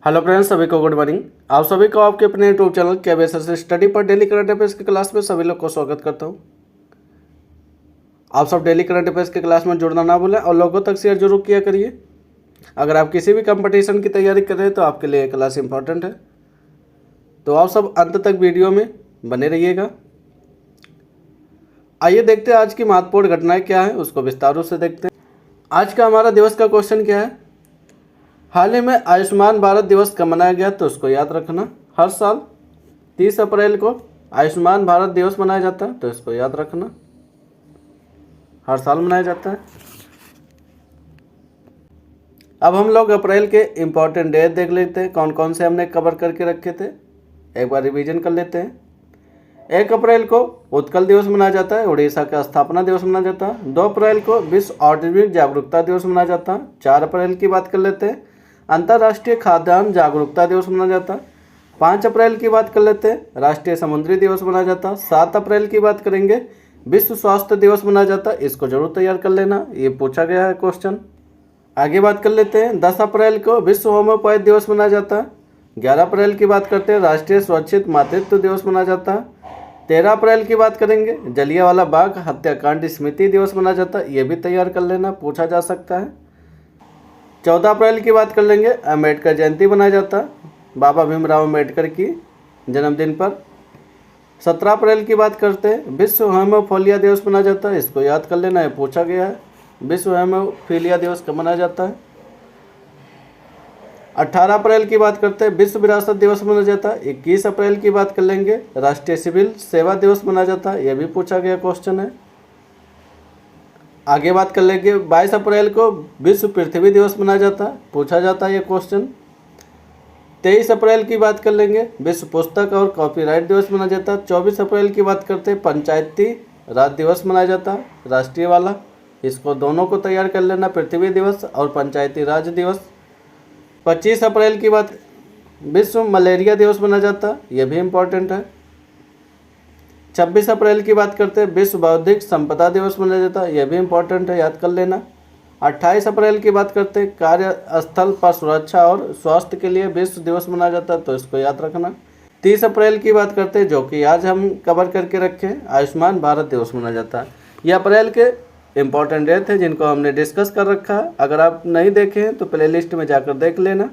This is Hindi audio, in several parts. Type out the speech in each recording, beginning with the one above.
हेलो फ्रेंड्स, सभी को गुड मॉर्निंग। आप सभी को आपके अपने यूट्यूब चैनल KBSS स्टडी पर डेली करंट अफेयर्स की क्लास में सभी लोग को स्वागत करता हूं। आप सब डेली करंट अफेयर्स की क्लास में जुड़ना ना भूलें और लोगों तक शेयर जरूर किया करिए। अगर आप किसी भी कंपटीशन की तैयारी कर रहे हैं तो आपके लिए ये क्लास इंपॉर्टेंट है, तो आप सब अंत तक वीडियो में बने रहिएगा। आइए देखते हैं आज की महत्वपूर्ण घटनाएं क्या है, उसको विस्तार रूप से देखते हैं। आज का हमारा दिवस का क्वेश्चन क्या है? हाल ही में आयुष्मान भारत दिवस कब मनाया गया? तो उसको याद रखना। हर साल 30 अप्रैल को आयुष्मान भारत दिवस मनाया जाता है, तो इसको याद रखना। हर साल मनाया जाता है। अब हम लोग अप्रैल के इम्पोर्टेंट डेट देख लेते हैं, कौन कौन से हमने कवर करके रखे थे। एक बार रिवीजन कर लेते हैं। 1 अप्रैल को उत्कल दिवस मनाया जाता है, उड़ीसा का स्थापना दिवस मनाया जाता है। 2 अप्रैल को विश्व ऑटिज्म जागरूकता दिवस मनाया जाता है। 4 अप्रैल की बात कर लेते हैं, अंतर्राष्ट्रीय खाद्यान्न जागरूकता दिवस मनाया जाता है। 5 अप्रैल की बात कर लेते हैं, राष्ट्रीय समुद्री दिवस मनाया जाता है। 7 अप्रैल की बात करेंगे, विश्व स्वास्थ्य दिवस मनाया जाता है। इसको जरूर तैयार कर लेना, ये पूछा गया है क्वेश्चन। आगे बात कर लेते हैं, 10 अप्रैल को विश्व होम्योपैथ दिवस मनाया जाता है। 11 अप्रैल की बात करते हैं, राष्ट्रीय सुरक्षित मातृत्व दिवस मनाया जाता है। 13 अप्रैल की बात करेंगे, जलियांवाला बाग हत्याकांड स्मृति दिवस मनाया जाता है। ये भी तैयार कर लेना, पूछा जा सकता है। 14 अप्रैल की बात कर लेंगे, अम्बेडकर जयंती मनाया जाता है, बाबा भीमराव अम्बेडकर की जन्मदिन पर। 17 अप्रैल की बात करते हैं, विश्व हेमोफीलिया दिवस मनाया जाता है। इसको याद कर लेना, है पूछा गया है। विश्व हेमोफीलिया दिवस कब मनाया जाता है? 18 अप्रैल की बात करते हैं, विश्व विरासत दिवस मनाया जाता है। 21 अप्रैल की बात कर लेंगे, राष्ट्रीय सिविल सेवा दिवस मनाया जाता है। यह भी पूछा गया क्वेश्चन है। आगे बात कर लेंगे, 22 अप्रैल को विश्व पृथ्वी दिवस मनाया जाता है, पूछा जाता है ये क्वेश्चन। 23 अप्रैल की बात कर लेंगे, विश्व पुस्तक और कॉपीराइट दिवस मनाया जाता है। 24 अप्रैल की बात करते हैं, पंचायती राज दिवस मनाया जाता है, राष्ट्रीय वाला। इसको दोनों को तैयार कर लेना, पृथ्वी दिवस और पंचायती राज दिवस। 25 अप्रैल की बात, विश्व मलेरिया दिवस मनाया जाता है, यह भी इम्पोर्टेंट है। 26 अप्रैल की बात करते हैं, विश्व बौद्धिक संपदा दिवस मनाया जाता है, यह भी इम्पोर्टेंट है, याद कर लेना। 28 अप्रैल की बात करते हैं, कार्यस्थल पर सुरक्षा और स्वास्थ्य के लिए विश्व दिवस मनाया जाता है, तो इसको याद रखना। 30 अप्रैल की बात करते हैं, जो कि आज हम कवर करके रखे, आयुष्मान भारत दिवस मनाया जाता है। ये अप्रैल के इम्पोर्टेंट डेट है जिनको हमने डिस्कस कर रखा है। अगर आप नहीं देखे हैं तो प्लेलिस्ट में जाकर देख लेना।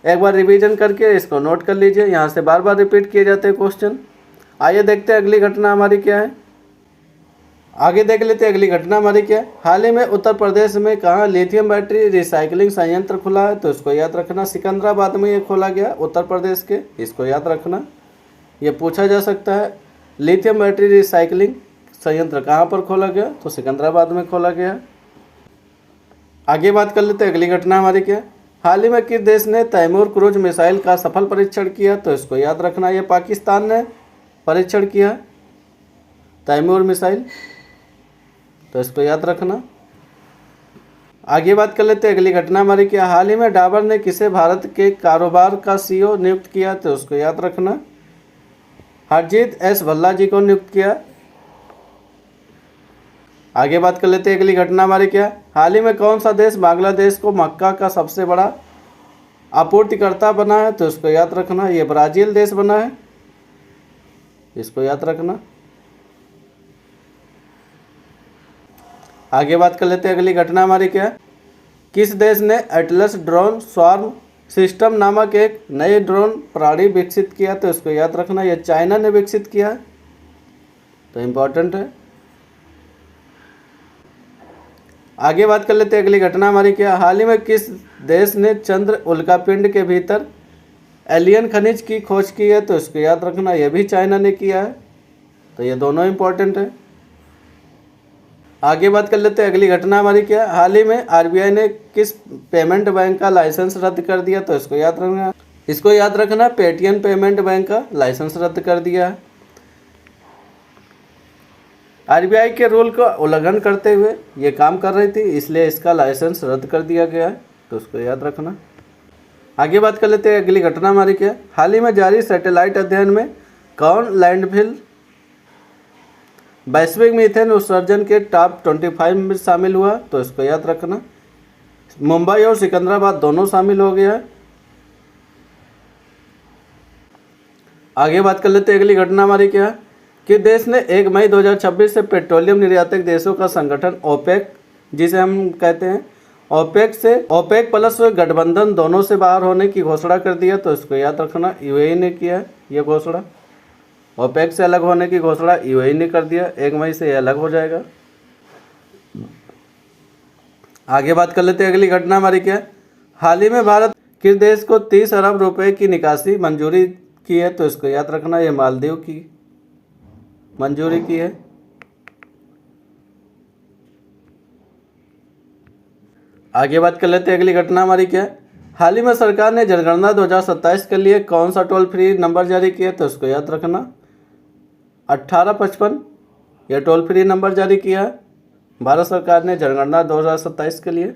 एक बार रिवीजन करके इसको नोट कर लीजिए, यहाँ से बार बार रिपीट किए जाते हैं क्वेश्चन। आइए देखते हैं अगली घटना हमारी क्या है। आगे देख लेते हैं अगली घटना हमारी क्या है। हाल ही में उत्तर प्रदेश में कहाँ लिथियम बैटरी रिसाइकलिंग संयंत्र खुला है? तो इसको याद रखना, सिकंदराबाद में ये खोला गया उत्तर प्रदेश के, इसको याद रखना। ये पूछा जा सकता है, लिथियम बैटरी रिसाइकलिंग संयंत्र कहाँ पर खोला गया? तो सिकंदराबाद में खोला गया। आगे बात कर लेते हैं अगली घटना हमारी क्या है। हाल ही में किस देश ने तैमूर क्रूज मिसाइल का सफल परीक्षण किया? तो इसको याद रखना, ये पाकिस्तान ने परीक्षण किया तैमूर मिसाइल, तो इसको याद रखना। आगे बात कर लेते हैं अगली घटना हमारी क्या। हाल ही में डाबर ने किसे भारत के कारोबार का CEO नियुक्त किया? तो उसको याद रखना, हरजीत S भल्ला जी को नियुक्त किया। आगे बात कर लेते हैं अगली घटना हमारी क्या। हाल ही में कौन सा देश बांग्लादेश को मक्का का सबसे बड़ा आपूर्तिकर्ता बना है? तो इसको याद रखना, ये ब्राज़ील देश बना है, इसको याद रखना। आगे बात कर लेते हैं अगली घटना हमारी क्या है। किस देश ने एटलस ड्रोन स्वार्म सिस्टम नामक एक नए ड्रोन प्रणाली विकसित किया? तो इसको याद रखना, यह चाइना ने विकसित किया है, तो इम्पोर्टेंट है। आगे बात कर लेते हैं अगली घटना हमारी क्या। हाल ही में किस देश ने चंद्र उल्कापिंड के भीतर एलियन खनिज की खोज की है? तो इसको याद रखना, यह भी चाइना ने किया है, तो ये दोनों इम्पोर्टेंट है। आगे बात कर लेते हैं अगली घटना हमारी क्या। हाल ही में RBI ने किस पेमेंट बैंक का लाइसेंस रद्द कर दिया? तो इसको याद रखना, पेटीएम पेमेंट बैंक का लाइसेंस रद्द कर दिया है। RBI के रूल का उल्लंघन करते हुए ये काम कर रही थी, इसलिए इसका लाइसेंस रद्द कर दिया गया है, तो उसको याद रखना। आगे बात कर लेते हैं अगली घटना हमारी क्या। हाल ही में जारी सैटेलाइट अध्ययन में कौन लैंडफिल वैश्विक मीथेन उत्सर्जन के टॉप 25 में शामिल हुआ? तो इसको याद रखना, मुंबई और सिकंदराबाद दोनों शामिल हो गया है। आगे बात कर लेते हैं, अगली घटना हमारी क्या है कि देश ने 1 मई 2026 से पेट्रोलियम निर्यातक देशों का संगठन ओपेक, जिसे हम कहते हैं ओपेक, से ओपेक प्लस गठबंधन दोनों से बाहर होने की घोषणा कर दिया। तो इसको याद रखना, यूएई ने किया है ये घोषणा। ओपेक से अलग होने की घोषणा यूएई ने कर दिया, 1 मई से ये अलग हो जाएगा। आगे बात कर लेते हैं, अगली घटना हमारी क्या है, हाल ही में भारत किस देश को 30 अरब रुपए की निकासी मंजूरी की है। तो इसको याद रखना, ये मालदीव की मंजूरी की है। आगे बात कर लेते हैं, अगली घटना हमारी क्या है, हाल ही में सरकार ने जनगणना 2027 के लिए कौन सा टोल फ्री नंबर जारी किया। तो इसको याद रखना, 1855 यह टोल फ्री नंबर जारी किया है भारत सरकार ने जनगणना 2027 के लिए।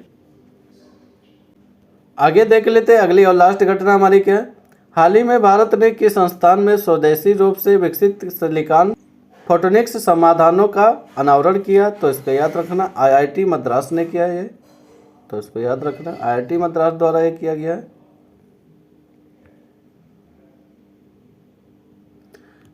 आगे देख लेते हैं, अगली और लास्ट घटना हमारी क्या है, हाल ही में भारत ने किस संस्थान में स्वदेशी रूप से विकसित सिलिकॉन फोटोनिक्स समाधानों का अनावरण किया। तो इसको याद रखना, आईआईटी मद्रास ने किया है। तो इसको याद रखना, आईआईटी मद्रास द्वारा ये किया गया है।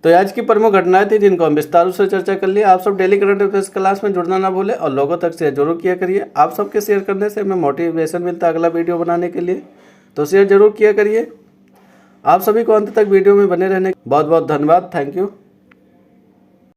तो आज की प्रमुख घटनाएं थी जिनको हम विस्तार से चर्चा कर लिए। आप सब डेली करंट अफेयर्स क्लास में जुड़ना ना भूलें और लोगों तक शेयर जरूर किया करिए। आप सबके शेयर करने से हमें मोटिवेशन मिलता है अगला वीडियो बनाने के लिए, तो शेयर जरूर किया करिए। आप सभी को अंत तक वीडियो में बने रहने बहुत बहुत धन्यवाद। Thank you.